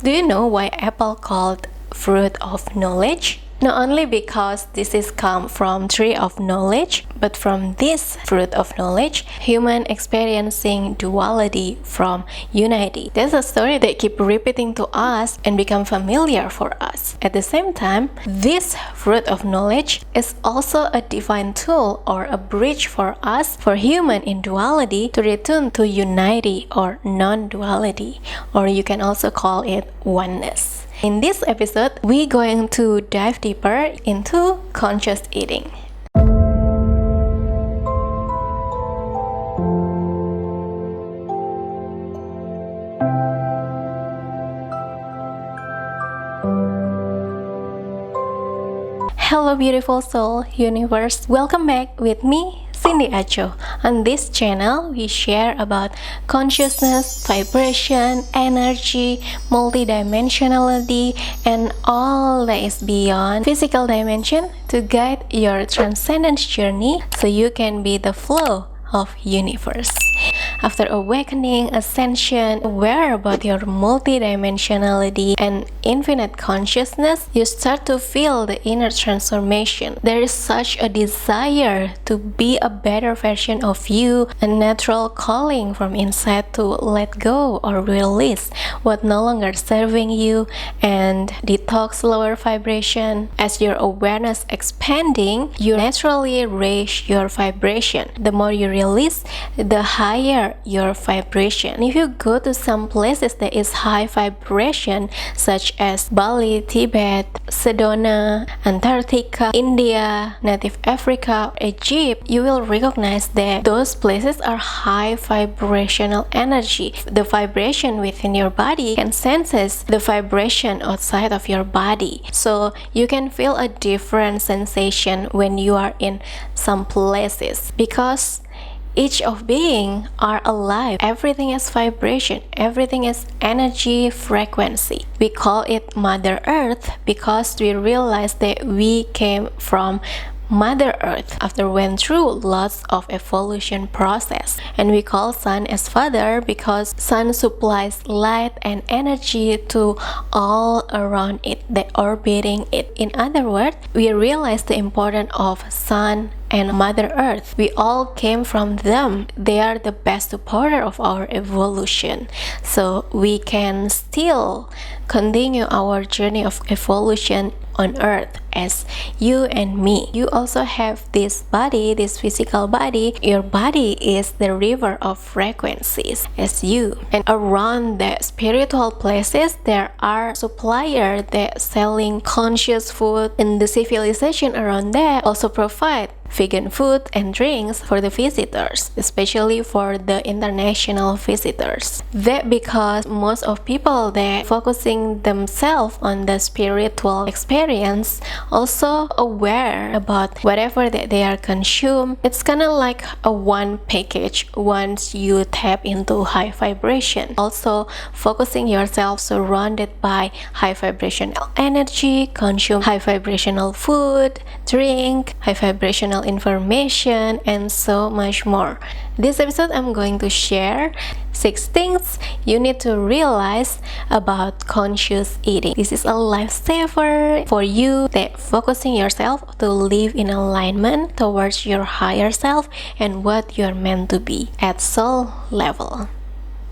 Do you know why apple called fruit of knowledge? Not only because this is come from tree of knowledge, but from this fruit of knowledge, human experiencing duality from unity. There's a story that keep repeating to us and become familiar for us. At the same time, this fruit of knowledge is also a divine tool or a bridge for us, for human in duality, to return to unity or non-duality, or you can also call it oneness. In this episode, we're going to dive deeper into conscious eating. Hello beautiful soul universe, welcome back with me, Cindyaco. On this channel, we share about consciousness, vibration, energy, multidimensionality, and all that is beyond physical dimension to guide your transcendence journey so you can be the flow of universe. After awakening, ascension, aware about your multidimensionality and infinite consciousness, you start to feel the inner transformation. There is such a desire to be a better version of you, a natural calling from inside to let go or release what no longer serving you and detox lower vibration. As your awareness expanding, you naturally raise your vibration. The more you release, the higher your vibration. If you go to some places that is high vibration, such as Bali, Tibet, Sedona, Antarctica, India, Native Africa, Egypt, you will recognize that those places are high vibrational energy. The vibration within your body can sense the vibration outside of your body. So you can feel a different sensation when you are in some places, because each of being are alive. Everything is vibration, everything is energy frequency. We call it Mother Earth because we realize that we came from Mother Earth after went through lots of evolution process. And we call Sun as Father because Sun supplies light and energy to all around it, that orbiting it. In other words, we realize the importance of Sun and Mother Earth. We all came from them. They are the best supporter of our evolution. So we can still continue our journey of evolution on Earth as you and me. You also have this body, this physical body. Your body is the river of frequencies as you. And around the spiritual places, there are suppliers that selling conscious food, and the civilization around there also provide vegan food and drinks for the visitors, especially for the international visitors. That because most of people that focusing themselves on the spiritual experience also aware about whatever that they are consume. It's kind of like a one package once you tap into high vibration. Also focusing yourself surrounded by high vibrational energy, consume high vibrational food, drink, high vibrational information, and so much more. This episode I'm going to share 6 things you need to realize about conscious eating. This is a lifesaver for you that focusing yourself to live in alignment towards your higher self and what you're meant to be at soul level.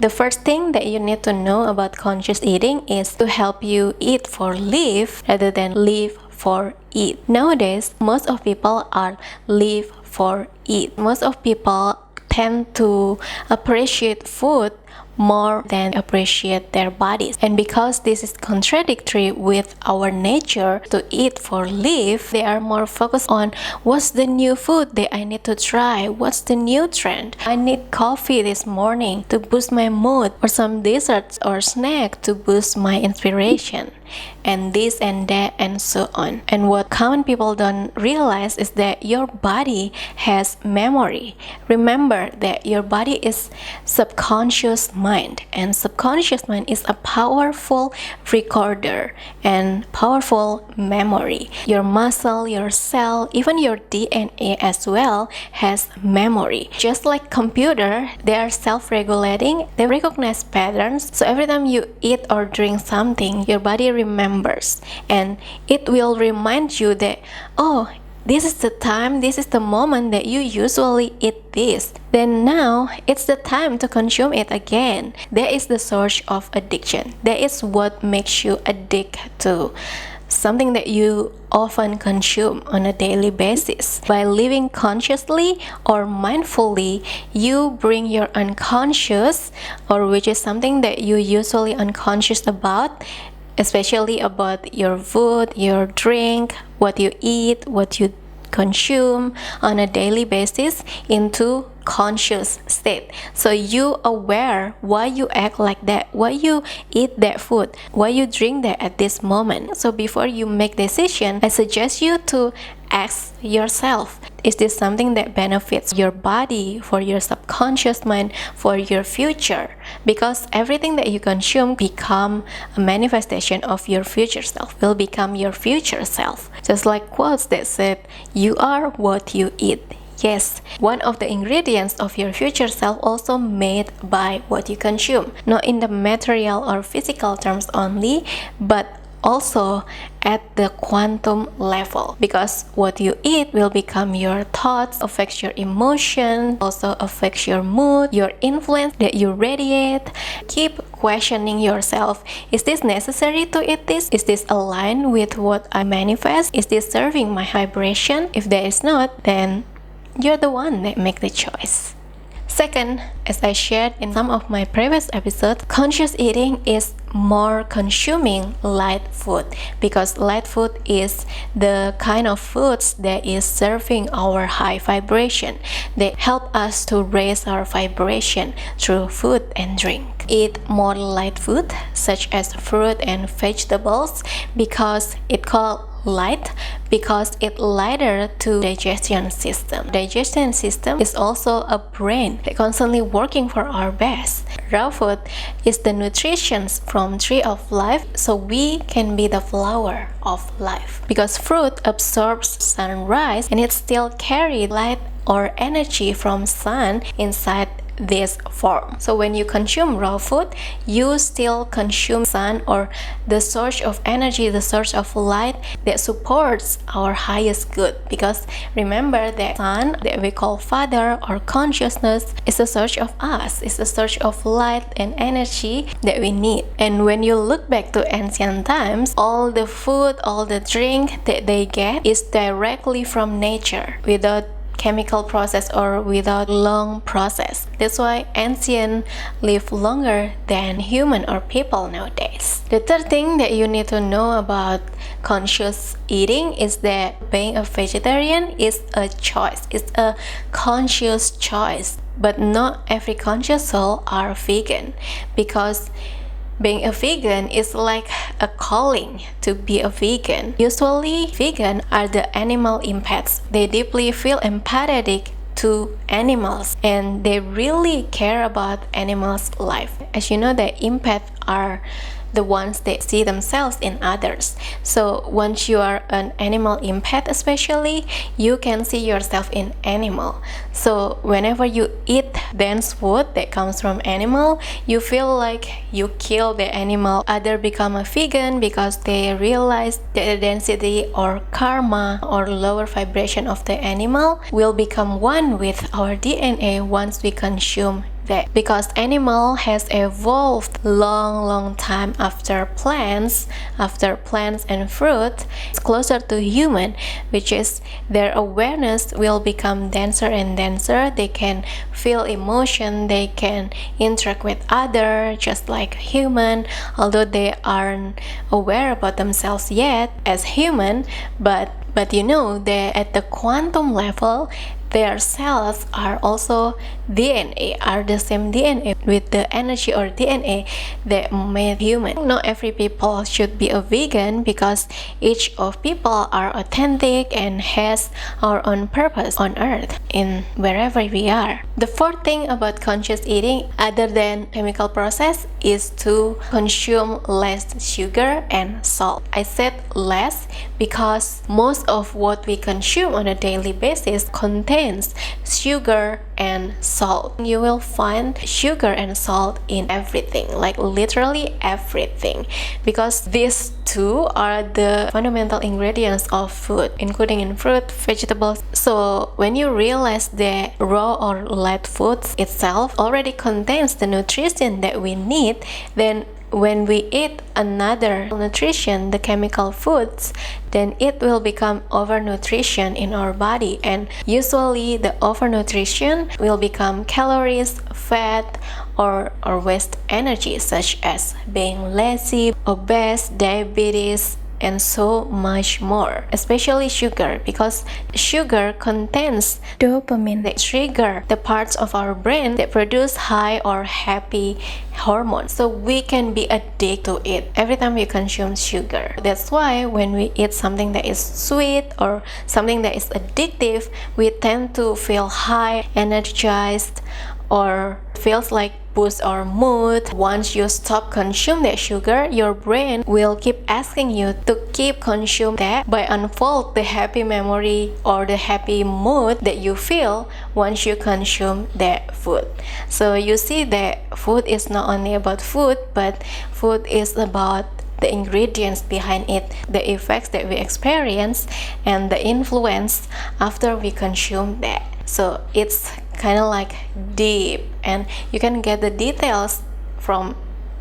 The first thing that you need to know about conscious eating is to help you eat for live rather than live for eat. Nowadays, most of people are live for eat. Most of people tend to appreciate food more than appreciate their bodies. And because this is contradictory with our nature to eat for live, they are more focused on what's the new food that I need to try, what's the new trend. I need coffee this morning to boost my mood, or some desserts or snack to boost my inspiration. and this and that and so on. And what common people don't realize is that your body has memory. Remember that your body is subconscious mind, and subconscious mind is a powerful recorder and powerful memory. Your muscle, your cell, even your DNA as well has memory. Just like computer, they are self-regulating. They recognize patterns. So every time you eat or drink something, your body remembers, and it will remind you that, oh, this is the time, this is the moment that you usually eat this. Then now, it's the time to consume it again. That is the source of addiction. That is what makes you addicted to something that you often consume on a daily basis. By living consciously or mindfully, you bring your unconscious, or which is something that you usually unconscious about, especially about your food, your drink, what you eat, what you consume on a daily basis, into conscious state. So you aware why you act like that, why you eat that food, why you drink that at this moment. So before you make decision, I suggest you to ask yourself, is this something that benefits your body, for your subconscious mind, for your future? Because everything that you consume become a manifestation of your future self, will become your future self. Just like quotes that said, you are what you eat. Yes, one of the ingredients of your future self also made by what you consume. Not in the material or physical terms only, but also at the quantum level, because what you eat will become your thoughts, affects your emotion, also affects your mood, your influence that you radiate. Keep questioning yourself, is this necessary to eat this? Is this aligned with what I manifest? Is this serving my vibration? If there is not, then you're the one that make the choice. Second, as I shared in some of my previous episodes, conscious eating is more consuming light food, because light food is the kind of foods that is serving our high vibration. They help us to raise our vibration through food and drink. Eat more light food such as fruit and vegetables, because it called light, because it lighter to digestion system. Digestion system is also a brain that constantly working for our best. Raw food is the nutrition from tree of life, so we can be the flower of life, because fruit absorbs sunrise and it still carry light or energy from sun inside this form. So when you consume raw food, you still consume sun, or the source of energy, the source of light that supports our highest good. Because remember that sun that we call father or consciousness is the source of us, is the source of light and energy that we need. And when you look back to ancient times, all the food, all the drink that they get is directly from nature, without chemical process or without long process. That's why ancient live longer than human or people nowadays. The third thing that you need to know about conscious eating is that being a vegetarian is a choice. It's a conscious choice. But not every conscious soul are vegan, because being a vegan is like a calling to be a vegan. Usually, vegan are the animal empaths. They deeply feel empathetic to animals, and they really care about animals' life. As you know, the empaths are the ones that see themselves in others. So once you are an animal empath especially, you can see yourself in animal. So whenever you eat dense food that comes from animal, you feel like you kill the animal. Others become a vegan because they realize that the density or karma or lower vibration of the animal will become one with our DNA once we consume that, because animal has evolved long time after plants and fruit. It's closer to human, which is their awareness will become denser and denser. They can feel emotion, they can interact with other just like human, although they aren't aware about themselves yet as human, but you know that at the quantum level their cells are also DNA are the same DNA with the energy or DNA that made human. Not every people should be a vegan because each of people are authentic and has our own purpose on earth in wherever we are. The fourth thing about conscious eating other than chemical process is to consume less sugar and salt. I said less because most of what we consume on a daily basis contains sugar and salt. You will find sugar and salt in everything, like literally everything, because these two are the fundamental ingredients of food, including in fruit, vegetables. So when you realize that raw or light foods itself already contains the nutrition that we need, then when we eat another nutrition, the chemical foods, then it will become overnutrition in our body, and usually the overnutrition will become calories, fat, or waste energy, such as being lazy, obese, diabetes, and so much more, especially sugar, because sugar contains dopamine that trigger the parts of our brain that produce high or happy hormones. So we can be addicted to it every time we consume sugar. That's why when we eat something that is sweet or something that is addictive, we tend to feel high, energized, or feels like boost our mood. Once you stop consuming that sugar, your brain will keep asking you to keep consuming that by unfold the happy memory or the happy mood that you feel once you consume that food. So you see that food is not only about food, but food is about the ingredients behind it, the effects that we experience, and the influence after we consume that. So it's kind of like deep, and you can get the details from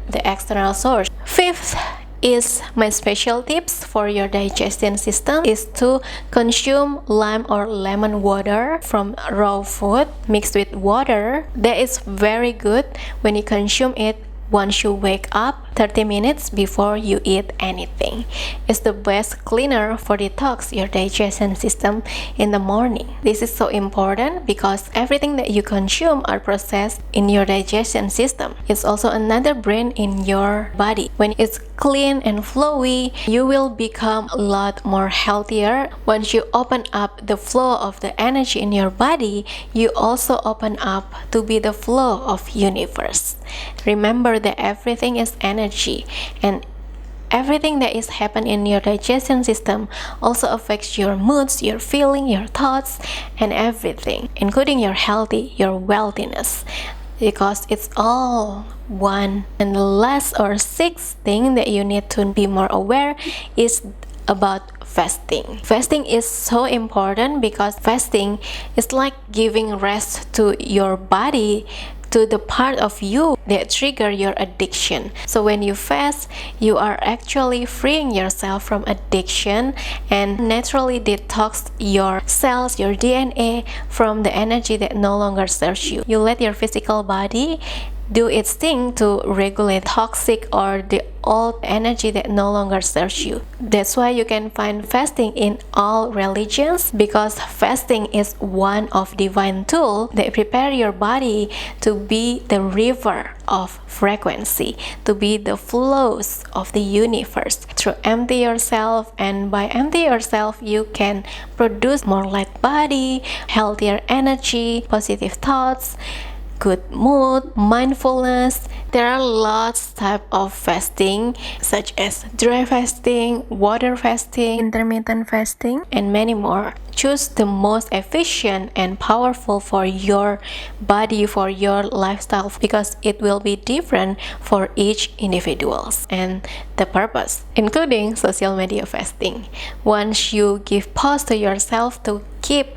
the external source. Fifth is my special tips for your digestion system is to consume lime or lemon water from raw food mixed with water. That is very good when you consume it once you wake up 30 minutes before you eat anything. It's the best cleaner for detox your digestion system in the morning. This is so important because everything that you consume are processed in your digestion system. It's also another brain in your body. When it's clean and flowy, you will become a lot more healthier. Once you open up the flow of the energy in your body, you also open up to be the flow of universe. Remember that everything is energy, and everything that is happening in your digestion system also affects your moods, your feeling, your thoughts, and everything, including your healthy, your wealthiness, because it's all one. And the last or sixth thing that you need to be more aware is about fasting. Fasting is so important because fasting is like giving rest to your body, to the part of you that trigger your addiction. So when you fast, you are actually freeing yourself from addiction and naturally detox your cells, your DNA from the energy that no longer serves you. You let your physical body do its thing to regulate toxic or the old energy that no longer serves you. That's why you can find fasting in all religions, because fasting is one of divine tool that prepare your body to be the river of frequency, to be the flows of the universe. To empty yourself, and by empty yourself you can produce more light body, healthier energy, positive thoughts, good mood, mindfulness. There are lots type of fasting, such as dry fasting, water fasting, intermittent fasting, and many more. Choose the most efficient and powerful for your body, for your lifestyle, because it will be different for each individuals and the purpose, including social media fasting. Once you give pause to yourself to keep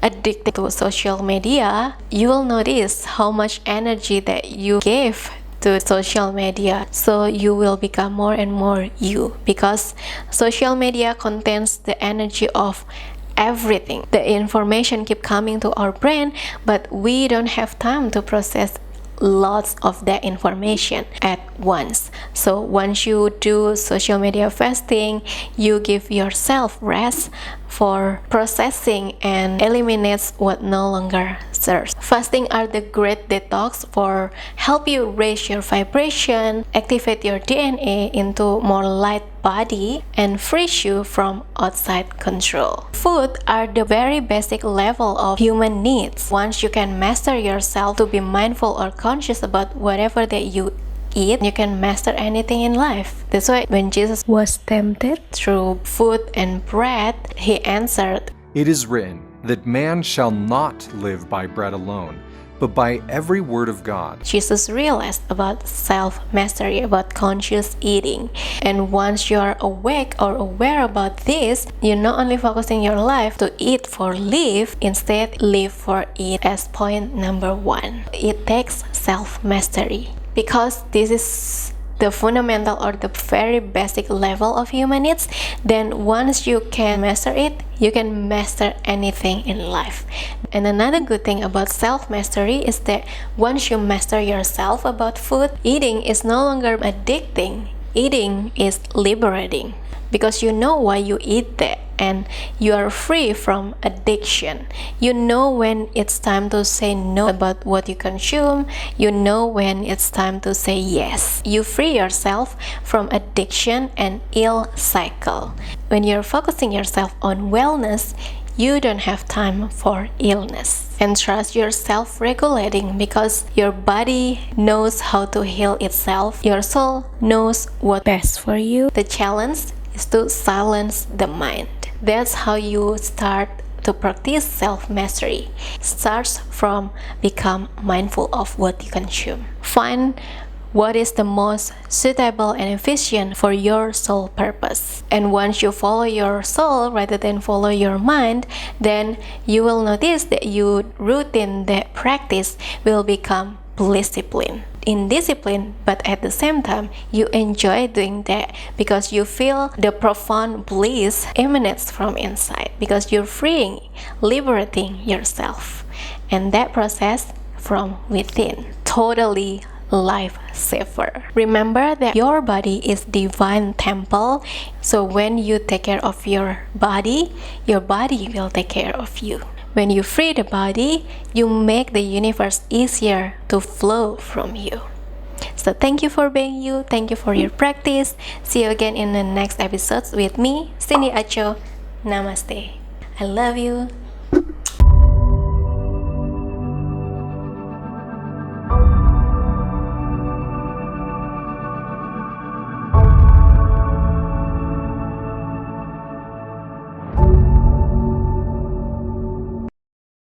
addicted to social media, you will notice how much energy that you gave to social media. So you will become more and more you, because social media contains the energy of everything. The information keep coming to our brain, but we don't have time to process lots of that information at once. So once you do social media fasting, you give yourself rest for processing and eliminates what no longer fasters. Fasting are the great detox for help you raise your vibration, activate your DNA into more light body, and frees you from outside control. Food are the very basic level of human needs. Once you can master yourself to be mindful or conscious about whatever that you eat, you can master anything in life. That's why when Jesus was tempted through food and bread, he answered, "It is written that man shall not live by bread alone, but by every word of God." Jesus realized about self-mastery, about conscious eating. And once you are awake or aware about this, you're not only focusing your life to eat for live, instead live for eat as point number 1. It takes self-mastery because this is the fundamental or the very basic level of human needs. Then once you can master it, you can master anything in life. And another good thing about self-mastery is that once you master yourself about food, eating is no longer addicting. Eating is liberating because you know why you eat that, and you are free from addiction. You know when it's time to say no about what you consume. You know when it's time to say yes. You free yourself from addiction and ill cycle. When you're focusing yourself on wellness, you don't have time for illness. And trust your self-regulating because your body knows how to heal itself. Your soul knows what's best for you. The challenge is to silence the mind. That's how you start to practice self-mastery. Starts from become mindful of what you consume. Find what is the most suitable and efficient for your soul purpose. And once you follow your soul rather than follow your mind, then you will notice that your routine, that practice will become discipline. In discipline, but at the same time, you enjoy doing that because you feel the profound bliss emanates from inside because you're freeing, liberating yourself. And that process from within. Totally lifesaver. Remember that your body is divine temple. So when you take care of your body will take care of you. When you free the body, you make the universe easier to flow from you. So thank you for being you. Thank you for your practice. See you again in the next episodes with me, Cindyaco. Namaste. I love you.